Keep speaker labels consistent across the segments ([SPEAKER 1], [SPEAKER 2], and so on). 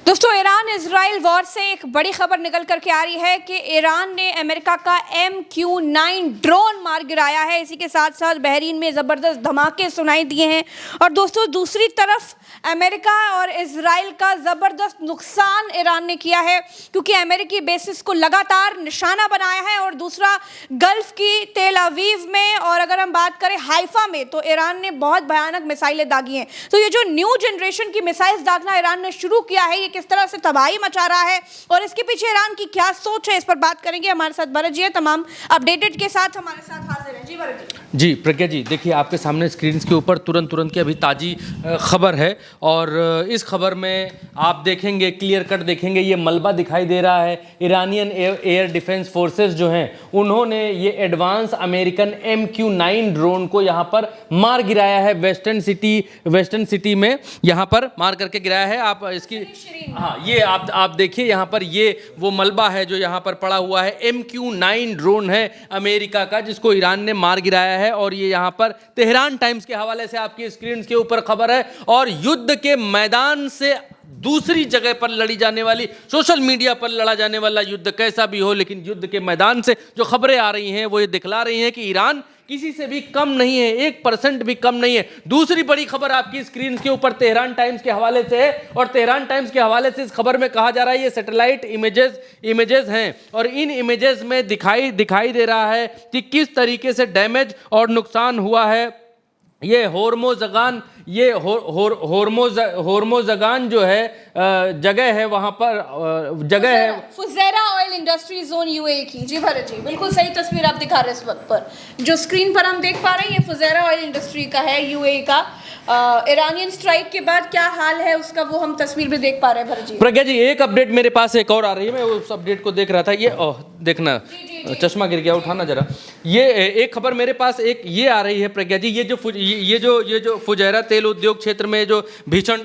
[SPEAKER 1] दोस्तों, Iran Israel war से एक बड़ी खबर निकल करके आ रही है कि ईरान ने अमेरिका का MQ-9 ड्रोन मार गिराया है। इसी के साथ साथ बहरीन में ज़बरदस्त धमाके सुनाई दिए हैं। और दोस्तों, दूसरी तरफ अमेरिका और इजराइल का ज़बरदस्त नुकसान ईरान ने किया है, क्योंकि अमेरिकी बेसिस को लगातार निशाना बनाया है। और दूसरा, गल्फ की तेल अवीव में, और अगर हम बात करें हाइफा में, तो ईरान ने बहुत भयानक मिसाइलें दागी हैं। तो ये जो न्यू जनरेशन की मिसाइल्स दागना ईरान ने शुरू किया है, ये किस तरह से तबाही मचा रहा है और इसके पीछे ईरान की क्या सोच है, इस पर बात करेंगे। हमारे साथ भरत जी है, तमाम अपडेटेड के साथ हमारे साथ हाजिर हैं। जी भरत
[SPEAKER 2] जी, प्रज्ञा जी, देखिए आपके सामने स्क्रीन के ऊपर तुरंत की अभी ताज़ी खबर है। और इस खबर में आप देखेंगे, क्लियर कट देखेंगे, ये मलबा दिखाई दे रहा है। ईरानियन एयर डिफेंस फोर्सेस जो हैं, उन्होंने ये एडवांस अमेरिकन MQ-9 ड्रोन को यहाँ पर मार गिराया है। वेस्टर्न सिटी में यहाँ पर मार करके गिराया है। आप इसकी ये आप देखिए, यहाँ पर ये वो मलबा है जो यहाँ पर पड़ा हुआ है। MQ-9 ड्रोन है अमेरिका का, जिसको ईरान ने मार गिराया है। और ये यहाँ पर तेहरान टाइम्स के हवाले से आपकी स्क्रीन के ऊपर खबर है। और युद्ध के मैदान से दूसरी जगह पर लड़ी जाने वाली, सोशल मीडिया पर लड़ा जाने वाला युद्ध कैसा भी हो, लेकिन युद्ध के मैदान से जो खबरें आ रही हैं वो ये दिखला रही हैं कि ईरान किसी से भी कम नहीं है, 1% भी कम नहीं है। दूसरी बड़ी खबर आपकी स्क्रीन के ऊपर तेहरान टाइम्स के हवाले से है। और तेहरान टाइम्स के हवाले से इस खबर में कहा जा रहा है, ये सैटेलाइट इमेजेस हैं और इन इमेजेस में दिखाई दे रहा है कि किस तरीके से डैमेज और नुकसान हुआ है। ये होर्मोज़गान जो है जगह है, वहां पर जगह है
[SPEAKER 1] फुज़ैरा ऑयल इंडस्ट्री जोन UAE की। जी भरत जी, बिल्कुल सही तस्वीर आप दिखा रहे हैं इस वक्त पर। जो स्क्रीन पर हम देख पा रहे हैं, ये फुज़ैरा ऑयल इंडस्ट्री का है, UAE का। ईरानियन स्ट्राइक के बाद क्या हाल है उसका, वो हम तस्वीर भी देख पा रहे हैं भरत जी।
[SPEAKER 2] प्रज्ञा जी, एक अपडेट मेरे पास एक और आ रही है, मैं उस अपडेट को देख रहा था। ये देखना, चश्मा गिर गया, उठाना जरा। ये एक खबर मेरे पास एक ये आ रही है प्रज्ञा जी, ये जो फुजैरा तेल उद्योग क्षेत्र में जो भीषण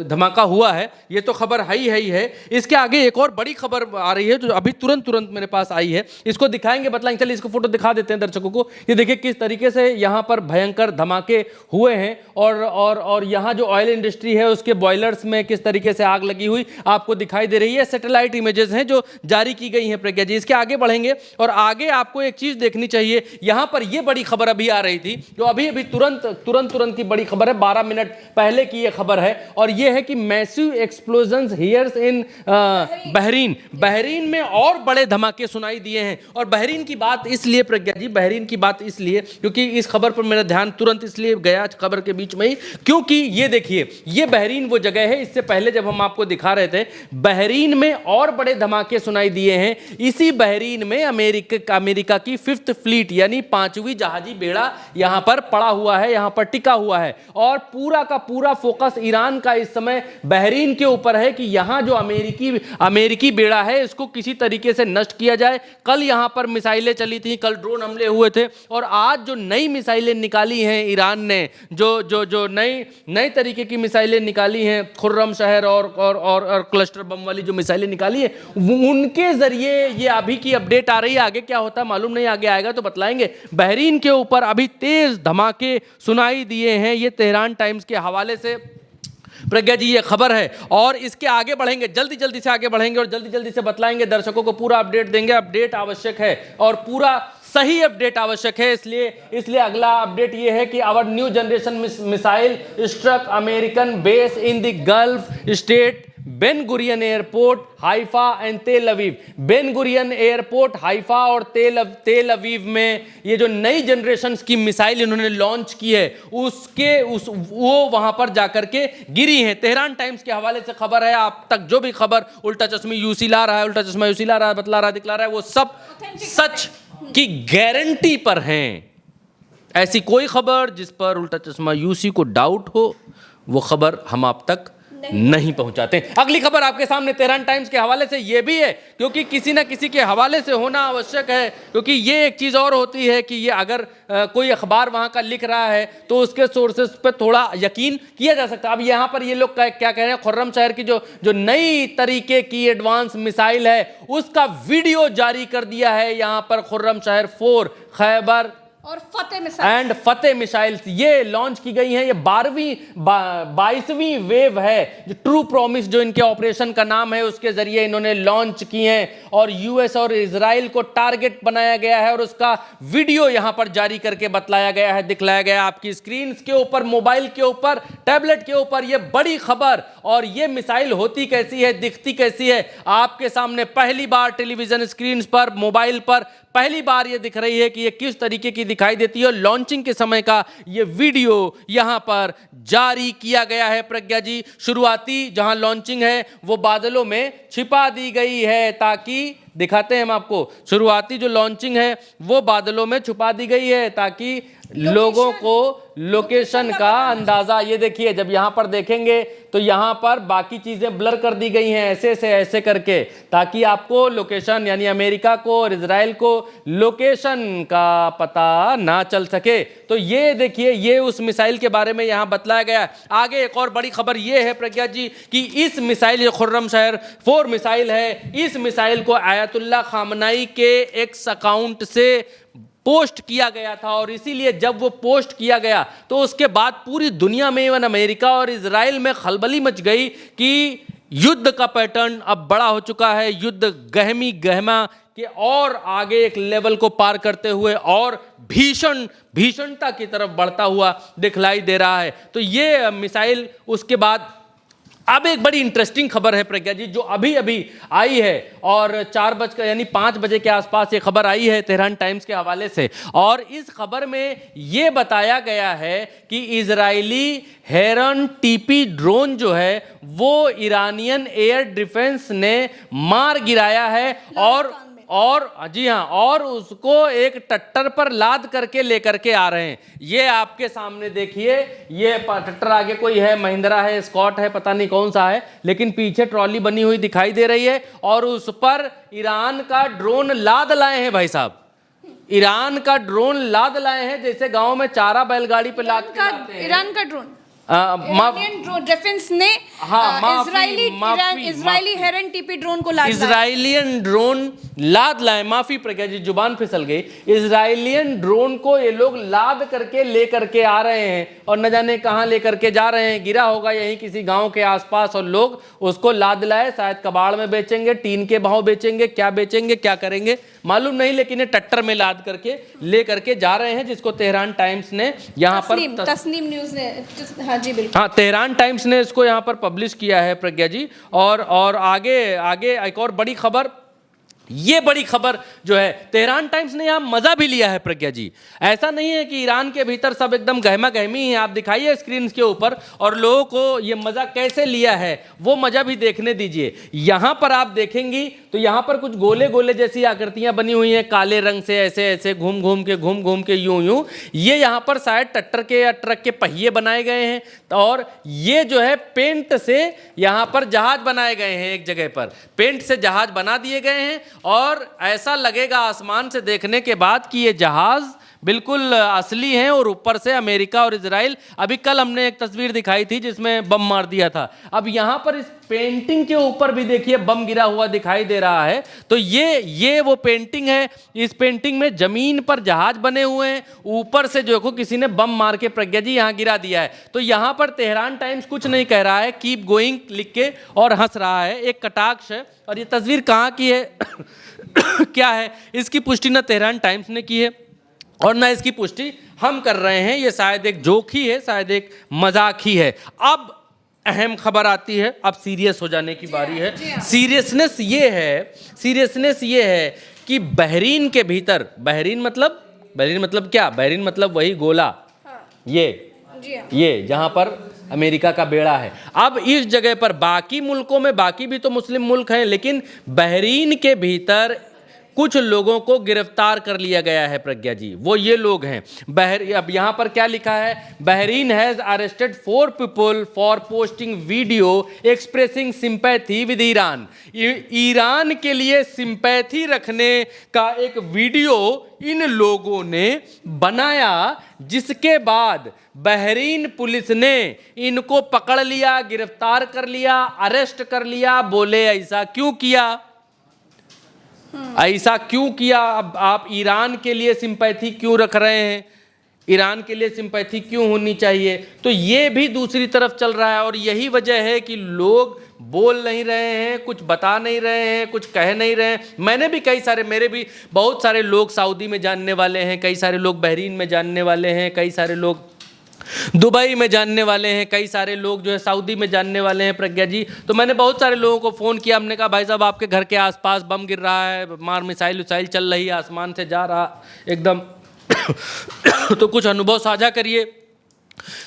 [SPEAKER 2] धमाका हुआ है, ये तो खबर है ही है। इसके आगे एक और बड़ी खबर आ रही है जो अभी तुरंत मेरे पाएं आई है। इसको दिखाएंगे, बतलाएंगे। चलिए इसको फोटो दिखा देते हैं दर्शकों को। ये देखिए किस तरीके से यहाँ पर भयंकर धमाके हुए हैं। और यहाँ जो ऑयल इंडस्ट्री है उसके बॉयलर्स में किस तरीके से आग लगी हुई आपको दिखाई दे रही है। सैटेलाइट इमेजेस हैं जो जारी की गई हैं प्रज्ञा जी। इसके आगे बढ़ेंगे और आगे आपको एक चीज देखनी चाहिए। यहां पर यह बड़ी खबर अभी आ रही थी, जो अभी तुरंत की बड़ी खबर है, 12 मिनट पहले की यह खबर है। और यह है कि massive explosions here's in Bahrain में और बड़े धमाके सुनाई दिए हैं। और बहरीन की बात इसलिए प्रज्ञा जी, बहरीन की बात इसलिए क्योंकि इस खबर पर मेरा ध्यान तुरंत इसलिए गया खबर के बीच में ही, क्योंकि ये देखिए, ये बहरीन वो जगह है, इससे पहले जब हम आपको दिखा रहे थे, बहरीन में और बड़े धमाके सुनाई दिए हैं। इसी बहरीन में अमेरिका की 5th फ्लीट यानी 5वीं जहाजी बेड़ा यहां पर पड़ा हुआ है, यहां पर टिका हुआ है। और पूरा का पूरा फोकस ईरान का इस समय बहरीन के ऊपर है कि यहां जो अमेरिकी बेड़ा है इसको किसी तरीके से नष्ट किया जाए। कल यहां पर मिसाइलें चली थी, कल ड्रोन हमले हुए थे, और आज जो नई मिसाइलें निकाली हैं ईरान ने, जो नई तरीके की मिसाइलें निकाली हैं, खुर्रम शहर और क्लस्टर बम वाली जो मिसाइलें निकाली है, उनके जरिए ये अभी की अपडेट आ रही है। आगे क्या होता है मालूम नहीं, आगे आएगा तो बतलाएंगे। बहरीन के ऊपर अभी तेज धमाके सुनाई दिए हैं, ये तेहरान टाइम्स के हवाले से प्रज्ञा जी ये खबर है। और इसके आगे बढ़ेंगे, जल्दी से आगे बढ़ेंगे और जल्दी से बतलाएंगे, दर्शकों को पूरा अपडेट देंगे। अपडेट आवश्यक है और पूरा सही अपडेट आवश्यक है, इसलिए अगला अपडेट ये है कि our new generation missile struck American base in the Gulf state Ben Gurion airport Haifa and Tel Aviv. Ben Gurion airport, Haifa और तेल अवीव में ये जो नई जनरेशन की मिसाइल इन्होंने लॉन्च की है, वो वहां पर जाकर के गिरी हैं। तेहरान टाइम्स के हवाले से खबर है। आप तक जो भी खबर उल्टा चश्मा यूसी ला रहा है, बतला रहा है, दिखला रहा है, वो सब सच की गारंटी पर हैं। ऐसी कोई खबर जिस पर उल्टा चश्मा यूसी को डाउट हो, वो खबर हम आप तक नहीं पहुंचाते। अगली खबर आपके सामने तेहरान टाइम्स के हवाले से ये भी है, क्योंकि किसी ना किसी के हवाले से होना आवश्यक है। क्योंकि ये एक चीज़ और होती है कि ये अगर कोई अखबार वहाँ का लिख रहा है तो उसके सोर्सेस पे थोड़ा यकीन किया जा सकता है। अब यहाँ पर ये लोग क्या कह रहे हैं, खुर्रम शहर की जो नई तरीके की एडवांस मिसाइल है उसका वीडियो जारी कर दिया है यहाँ पर खुर्रम शहर 4 खैबर
[SPEAKER 1] और फतेह मिसाइल
[SPEAKER 2] एंड फतेह मिसाइल्स ये लॉन्च की गई हैं। ये 22वीं वेव है जो ट्रू प्रॉमिस, जो इनके ऑपरेशन का नाम है, उसके जरिए इन्होंने लॉन्च की हैं और यूएस और इजराइल को टारगेट बनाया गया है और उसका वीडियो यहां पर जारी करके बतलाया गया है, दिखलाया गया आपकी स्क्रीन के ऊपर, मोबाइल के ऊपर, टैबलेट के ऊपर। ये बड़ी खबर। और ये मिसाइल होती कैसी है, दिखती कैसी है, आपके सामने पहली बार टेलीविजन स्क्रीन पर, मोबाइल पर पहली बार ये दिख रही है कि ये किस तरीके की दिखाई देती है। लॉन्चिंग के समय का ये वीडियो यहां पर जारी किया गया है प्रज्ञा जी। शुरुआती जहां लॉन्चिंग है वो बादलों में छिपा दी गई है, ताकि दिखाते हैं हम आपको, शुरुआती जो लॉन्चिंग है वो बादलों में छुपा दी गई है ताकि लोगों को लोकेशन का अंदाजा, ये देखिए जब यहां पर देखेंगे तो यहां पर बाकी चीजें ब्लर कर दी गई हैं ऐसे से ऐसे करके, ताकि आपको लोकेशन यानी अमेरिका को और इजराइल को लोकेशन का पता ना चल सके। तो ये देखिए, ये उस मिसाइल के बारे में यहां बतलाया गया है। आगे एक और बड़ी खबर ये है प्रज्ञा जी कि इस मिसाइल, ये खुर्रमशहर 4 मिसाइल है, इस मिसाइल को आयतुल्लाह खामनाई के एक्स अकाउंट से पोस्ट किया गया था और इसीलिए जब वो पोस्ट किया गया तो उसके बाद पूरी दुनिया में, इवन अमेरिका और इजराइल में खलबली मच गई कि युद्ध का पैटर्न अब बड़ा हो चुका है, युद्ध गहमा के और आगे एक लेवल को पार करते हुए और भीषणता की तरफ बढ़ता हुआ दिखलाई दे रहा है। तो ये मिसाइल, उसके बाद अब एक बड़ी इंटरेस्टिंग खबर है प्रज्ञा जी जो अभी अभी आई है और 5 बजे के आसपास ये खबर आई है तेहरान टाइम्स के हवाले से। और इस खबर में ये बताया गया है कि इजरायली हेरन टीपी ड्रोन जो है वो ईरानियन एयर डिफेंस ने मार गिराया है और जी हाँ, और उसको एक ट्रैक्टर पर लाद करके लेकर के आ रहे हैं। ये आपके सामने देखिए, ये ट्रैक्टर आगे कोई है, महिंद्रा है, स्कॉट है, पता नहीं कौन सा है, लेकिन पीछे ट्रॉली बनी हुई दिखाई दे रही है और उस पर ईरान का ड्रोन लाद लाए हैं। भाई साहब, ईरान का ड्रोन लाद लाए हैं, जैसे गांव में चारा बैलगाड़ी पे लाद के लाते हैं।
[SPEAKER 1] ईरान का ड्रोन डिफेंस ने इजरायली हेरन टीपी ड्रोन को
[SPEAKER 2] इजराइलियन ड्रोन लाद लाए, माफी प्रज्ञा जी जुबान फिसल गई, इजराइलियन ड्रोन को ये लोग लाद करके लेकर के आ रहे हैं और न जाने कहां लेकर के जा रहे हैं। गिरा होगा यहीं किसी गांव के आसपास और लोग उसको लाद लाए, शायद कबाड़ में बेचेंगे, टीन के भाव बेचेंगे, क्या करेंगे मालूम नहीं, लेकिन ये ट्रैक्टर में लाद करके ले करके जा रहे हैं, जिसको तेहरान टाइम्स ने यहाँ पर
[SPEAKER 1] तस्नीम न्यूज़ ने, जी बिल्कुल,
[SPEAKER 2] हाँ, तेहरान टाइम्स ने इसको यहाँ पर पब्लिश किया है प्रज्ञा जी। और आगे एक और बड़ी खबर, ये बड़ी खबर जो है तेहरान टाइम्स ने यहाँ मजा भी लिया है प्रज्ञा जी। ऐसा नहीं है कि ईरान के भीतर सब एकदम गहमा गहमी है, आप दिखाइए स्क्रीन के ऊपर और लोगों को ये मजा कैसे लिया है वो मजा भी देखने दीजिए। यहाँ पर आप देखेंगी तो यहाँ पर कुछ गोले गोले जैसी आकृतियां बनी हुई हैं काले रंग से, ऐसे ऐसे घूम घूम के यूं ये यहाँ पर शायद ट्रैक्टर के या ट्रक के पहिए बनाए गए हैं और ये जो है पेंट से यहाँ पर जहाज बनाए गए हैं, एक जगह पर पेंट से जहाज बना दिए गए हैं और ऐसा लगेगा आसमान से देखने के बाद कि ये जहाज बिल्कुल असली हैं और ऊपर से अमेरिका और इजराइल। अभी कल हमने एक तस्वीर दिखाई थी जिसमें बम मार दिया था, अब यहाँ पर इस पेंटिंग के ऊपर भी देखिए बम गिरा हुआ दिखाई दे रहा है। तो ये वो पेंटिंग है, इस पेंटिंग में जमीन पर जहाज बने हुए हैं, ऊपर से जो को किसी ने बम मार के प्रज्ञा जी यहाँ गिरा दिया है। तो यहाँ पर तेहरान टाइम्स कुछ नहीं कह रहा है, कीप गोइंग लिख के और हंस रहा है, एक कटाक्ष है। और ये तस्वीर कहाँ की है क्या है, इसकी पुष्टि न तेहरान टाइम्स ने की है और ना इसकी पुष्टि हम कर रहे हैं। ये शायद एक जोक ही है, शायद एक मजाक ही है। अब अहम खबर आती है, अब सीरियस हो जाने की बारी है। सीरियसनेस ये है कि बहरीन के भीतर, बहरीन मतलब क्या, बहरीन मतलब वही गोला, ये जहां पर अमेरिका का बेड़ा है। अब इस जगह पर बाकी मुल्कों में, बाकी भी तो मुस्लिम मुल्क हैं, लेकिन बहरीन के भीतर कुछ लोगों को गिरफ्तार कर लिया गया है प्रज्ञा जी। वो ये लोग हैं अब यहाँ पर क्या लिखा है, Bahrain has arrested 4 people for posting video expressing sympathy with Iran. Iran के लिए सिंपैथी रखने का एक वीडियो इन लोगों ने बनाया, जिसके बाद बहरीन पुलिस ने इनको पकड़ लिया, गिरफ्तार कर लिया, अरेस्ट कर लिया। बोले ऐसा क्यों किया? ऐसा क्यों किया? अब आप ईरान के लिए सिंपैथी क्यों रख रहे हैं? ईरान के लिए सिंपैथी क्यों होनी चाहिए? तो ये भी दूसरी तरफ चल रहा है और यही वजह है कि लोग बोल नहीं रहे हैं, कुछ बता नहीं रहे हैं, कुछ कह नहीं रहे हैं। मैंने भी मेरे भी बहुत सारे लोग सऊदी में जानने वाले हैं, कई सारे लोग बहरीन में जानने वाले हैं, कई सारे लोग दुबई में जानने वाले हैं, कई सारे लोग जो है सऊदी में जानने वाले हैं प्रज्ञा जी। तो मैंने बहुत सारे लोगों को फ़ोन किया, हमने कहा भाई साहब आपके घर के आसपास बम गिर रहा है, मार मिसाइल चल रही है, आसमान से जा रहा एकदम तो कुछ अनुभव साझा करिए,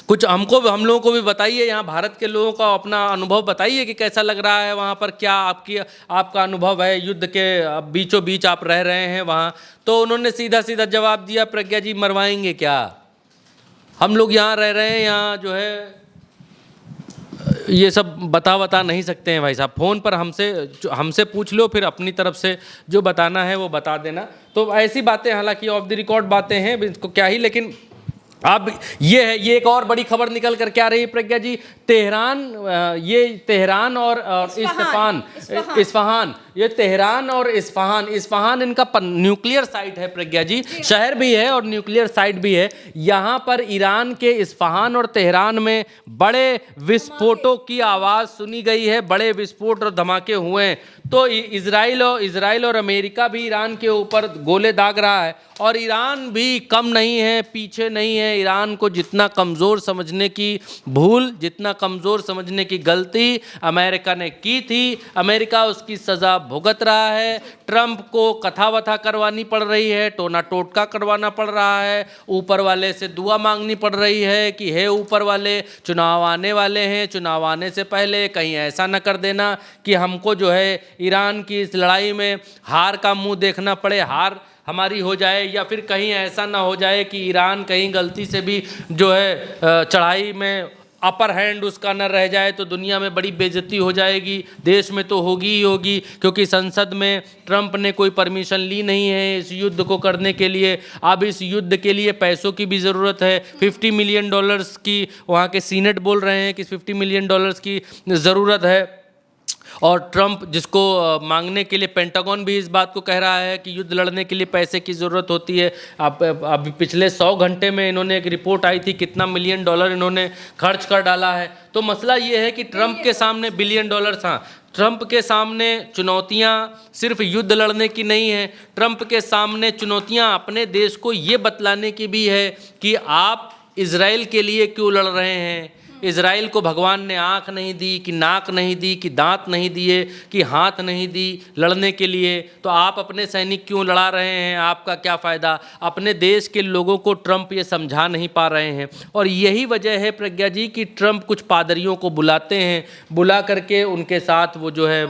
[SPEAKER 2] कुछ हम लोगों को भी बताइए, यहाँ भारत के लोगों का अपना अनुभव बताइए कि कैसा लग रहा है वहाँ पर, क्या आपका अनुभव है, युद्ध के बीचों बीच आप रह रहे हैं वहाँ। तो उन्होंने सीधा सीधा जवाब दिया, प्रज्ञा जी मरवाएंगे क्या, हम लोग यहाँ रह रहे हैं, यहाँ जो है ये सब बता नहीं सकते हैं भाई साहब, फ़ोन पर हमसे पूछ लो, फिर अपनी तरफ से जो बताना है वो बता देना। तो ऐसी बातें, हालांकि ऑफ द रिकॉर्ड बातें हैं, इसको क्या ही, लेकिन अब ये है, ये एक और बड़ी खबर निकल कर क्या रही है प्रज्ञा जी, तेहरान और इस्फहान, ये तेहरान और इस्फहान इनका न्यूक्लियर साइट है प्रज्ञा जी, शहर भी है और न्यूक्लियर साइट भी है। यहाँ पर ईरान के इस्फहान और तेहरान में बड़े विस्फोटों की आवाज़ सुनी गई है, बड़े विस्फोट और धमाके हुए हैं। तो इजराइल और अमेरिका भी ईरान के ऊपर गोले दाग रहा है और ईरान भी कम नहीं है, पीछे नहीं है। ईरान को जितना कमज़ोर समझने की भूल, जितना कमज़ोर समझने की गलती अमेरिका ने की थी, अमेरिका उसकी सज़ा भुगत रहा है। ट्रंप को कथा वथा करवानी पड़ रही है, टोना टोटका करवाना पड़ रहा है, ऊपर वाले से दुआ मांगनी पड़ रही है कि हे ऊपर वाले, चुनाव आने वाले हैं, चुनाव आने से पहले कहीं ऐसा न कर देना कि हमको जो है ईरान की इस लड़ाई में हार का मुंह देखना पड़े, हार हमारी हो जाए, या फिर कहीं ऐसा ना हो जाए कि ईरान कहीं गलती से भी जो है चढ़ाई में अपर हैंड उसका न रह जाए तो दुनिया में बड़ी बेइज्जती हो जाएगी, देश में तो होगी ही होगी, क्योंकि संसद में ट्रंप ने कोई परमिशन ली नहीं है इस युद्ध को करने के लिए। अब इस युद्ध के लिए पैसों की भी ज़रूरत है, $50 मिलियन की वहाँ के सीनेट बोल रहे हैं कि $50 मिलियन की ज़रूरत है। और ट्रंप जिसको मांगने के लिए पेंटागन भी इस बात को कह रहा है कि युद्ध लड़ने के लिए पैसे की ज़रूरत होती है। अभी पिछले 100 घंटे में इन्होंने एक रिपोर्ट आई थी कितना $1 मिलियन इन्होंने खर्च कर डाला है। तो मसला ये है कि ट्रंप के सामने $1 बिलियन, हाँ, ट्रंप के सामने चुनौतियां सिर्फ युद्ध लड़ने की नहीं है, ट्रंप के सामने चुनौतियां अपने देश को ये बतलाने की भी है कि आप इजराइल के लिए क्यों लड़ रहे हैं। इजराइल को भगवान ने आँख नहीं दी, कि नाक नहीं दी, कि दांत नहीं दिए, कि हाथ नहीं दी लड़ने के लिए, तो आप अपने सैनिक क्यों लड़ा रहे हैं, आपका क्या फ़ायदा। अपने देश के लोगों को ट्रंप ये समझा नहीं पा रहे हैं। और यही वजह है प्रज्ञा जी कि ट्रंप कुछ पादरियों को बुलाते हैं, बुला करके उनके साथ वो जो है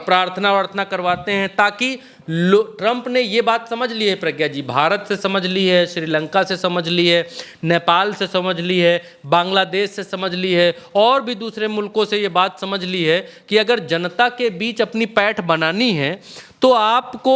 [SPEAKER 2] प्रार्थना वार्थना करवाते हैं, ताकि ट्रंप ने ये बात समझ ली है प्रज्ञा जी, भारत से समझ ली है, श्रीलंका से समझ ली है, नेपाल से समझ ली है, बांग्लादेश से समझ ली है, और भी दूसरे मुल्कों से ये बात समझ ली है कि अगर जनता के बीच अपनी पैठ बनानी है तो आपको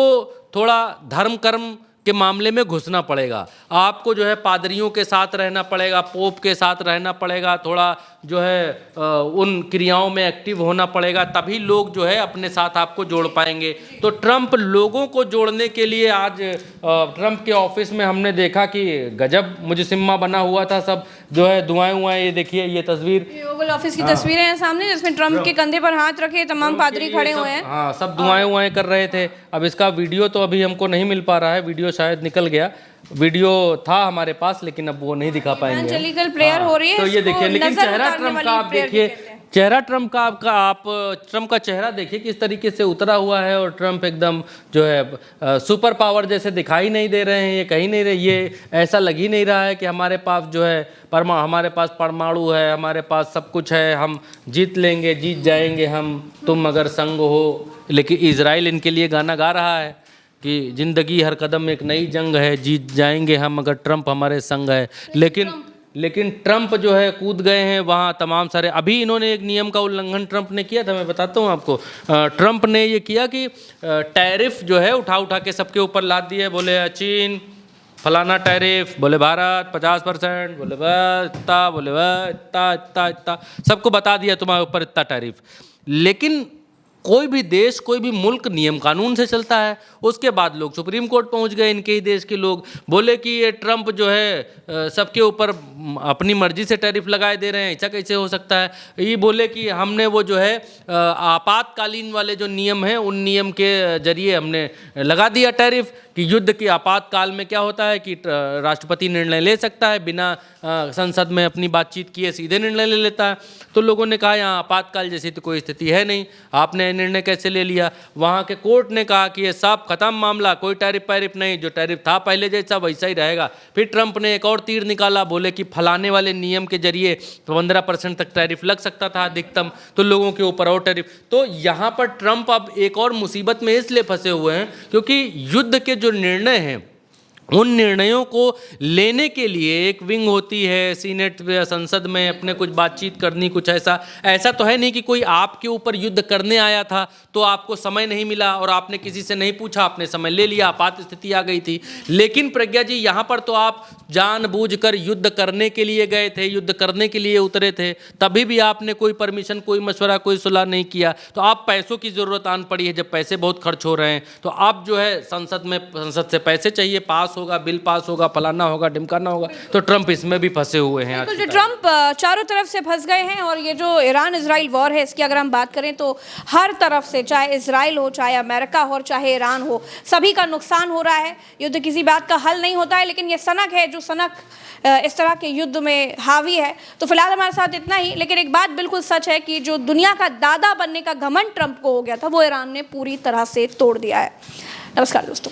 [SPEAKER 2] थोड़ा धर्म कर्म के मामले में घुसना पड़ेगा, आपको जो है पादरियों के साथ रहना पड़ेगा, पोप के साथ रहना पड़ेगा, थोड़ा जो है उन क्रियाओं में एक्टिव होना पड़ेगा, तभी लोग जो है अपने साथ आपको जोड़ पाएंगे। तो ट्रंप लोगों को जोड़ने के लिए आज ट्रंप के ऑफिस में हमने देखा कि गजब मुजस्सिमा बना हुआ था, सब जो है दुआएं, ये देखिए ये तस्वीर,
[SPEAKER 1] ओवल ऑफिस की तस्वीरें हैं सामने, जिसमें ट्रंप के कंधे पर हाथ रखे तमाम पादरी खड़े हुए हैं।
[SPEAKER 2] हाँ, सब दुआएं कर रहे थे। अब इसका वीडियो तो अभी हमको नहीं मिल पा रहा है, वीडियो शायद निकल गया, वीडियो था हमारे पास लेकिन अब वो नहीं दिखा पाएंगे।
[SPEAKER 1] एवेंजेलिकल प्रेयर हो रही है,
[SPEAKER 2] तो ये देखिए, लेकिन चेहरा ट्रंप का आप देखिए, चेहरा ट्रंप का आप ट्रंप का चेहरा देखिए किस तरीके से उतरा हुआ है, और ट्रंप एकदम जो है सुपर पावर जैसे दिखाई नहीं दे रहे हैं, ये कहीं नहीं रहे, ये ऐसा लग ही नहीं रहा है कि हमारे पास जो है हमारे पास परमाणु है, हमारे पास सब कुछ है, हम जीत लेंगे, जीत जाएंगे हम, तुम अगर संग हो। लेकिन इजराइल इनके लिए गाना गा रहा है कि ज़िंदगी हर कदम एक नई जंग है, जीत जाएंगे हम अगर ट्रंप हमारे संग है। लेकिन ट्रंप जो है कूद गए हैं वहाँ तमाम सारे। अभी इन्होंने एक नियम का उल्लंघन ट्रंप ने किया था, मैं बताता हूँ आपको। ट्रंप ने ये किया कि टैरिफ जो है उठा के सबके ऊपर लाद दिए, बोले चीन फलाना टैरिफ, बोले भारत 50%, बोले इतना, बोले इतना, सबको बता दिया तुम्हारे ऊपर इतना टैरिफ। लेकिन कोई भी देश, कोई भी मुल्क नियम कानून से चलता है। उसके बाद लोग सुप्रीम कोर्ट पहुंच गए, इनके ही देश के लोग बोले कि ये ट्रंप जो है सबके ऊपर अपनी मर्जी से टैरिफ लगाए दे रहे हैं, ऐसा कैसे हो सकता है। ये बोले कि हमने वो जो है आपातकालीन वाले जो नियम हैं उन नियम के जरिए हमने लगा दिया टैरिफ, कि युद्ध के आपातकाल में क्या होता है कि राष्ट्रपति निर्णय ले सकता है, बिना संसद में अपनी बातचीत किए सीधे निर्णय ले लेता है। तो लोगों ने कहा यहाँ आपातकाल जैसी तो कोई स्थिति है नहीं, आपने निर्णय कैसे ले लिया। वहाँ के कोर्ट ने कहा कि ये सब खत्म मामला, कोई टैरिफ पैरिफ नहीं, जो टैरिफ था पहले जैसा वैसा ही रहेगा। फिर ट्रंप ने एक और तीर निकाला, बोले कि फलाने वाले नियम के जरिए 15% तक टैरिफ लग सकता था अधिकतम, तो लोगों के ऊपर और टैरिफ। तो यहाँ पर ट्रंप अब एक और मुसीबत में इसलिए फंसे हुए हैं क्योंकि युद्ध के जो निर्णय हैं उन निर्णयों को लेने के लिए एक विंग होती है सीनेट या संसद में, अपने कुछ बातचीत करनी, कुछ ऐसा तो है नहीं कि कोई आपके ऊपर युद्ध करने आया था तो आपको समय नहीं मिला और आपने किसी से नहीं पूछा, आपने समय ले लिया, आपात स्थिति आ गई थी। लेकिन प्रज्ञा जी यहाँ पर तो आप जानबूझकर युद्ध करने के लिए गए थे, युद्ध करने के लिए उतरे थे, तभी भी आपने कोई परमिशन, कोई मशवरा, कोई सुलह नहीं किया। तो आप पैसों की ज़रूरत आन पड़ी है, जब पैसे बहुत खर्च हो रहे हैं तो आप जो है संसद से पैसे चाहिए, पास होगा, बिल पास होगा, फलाना होगा, ढिमकाना होगा। तो ट्रंप इसमें भी फंसे हुए हैं।
[SPEAKER 1] बिल्कुल, जो ट्रंप चारों तरफ से फंस गए हैं। और ये जो ईरान इजराइल वॉर है, इसकी अगर हम बात करें तो हर तरफ से, चाहे इजराइल हो, चाहे अमेरिका हो, चाहे ईरान हो, सभी का नुकसान हो रहा है। युद्ध किसी बात का हल नहीं होता है, लेकिन ये सनक है जो सनक इस तरह के युद्ध में हावी है। तो फिलहाल हमारे साथ इतना ही, लेकिन एक बात बिल्कुल सच है कि जो दुनिया का दादा बनने का घमंड ट्रंप को हो गया था, वो ईरान ने पूरी तरह से तोड़ दिया है। नमस्कार दोस्तों।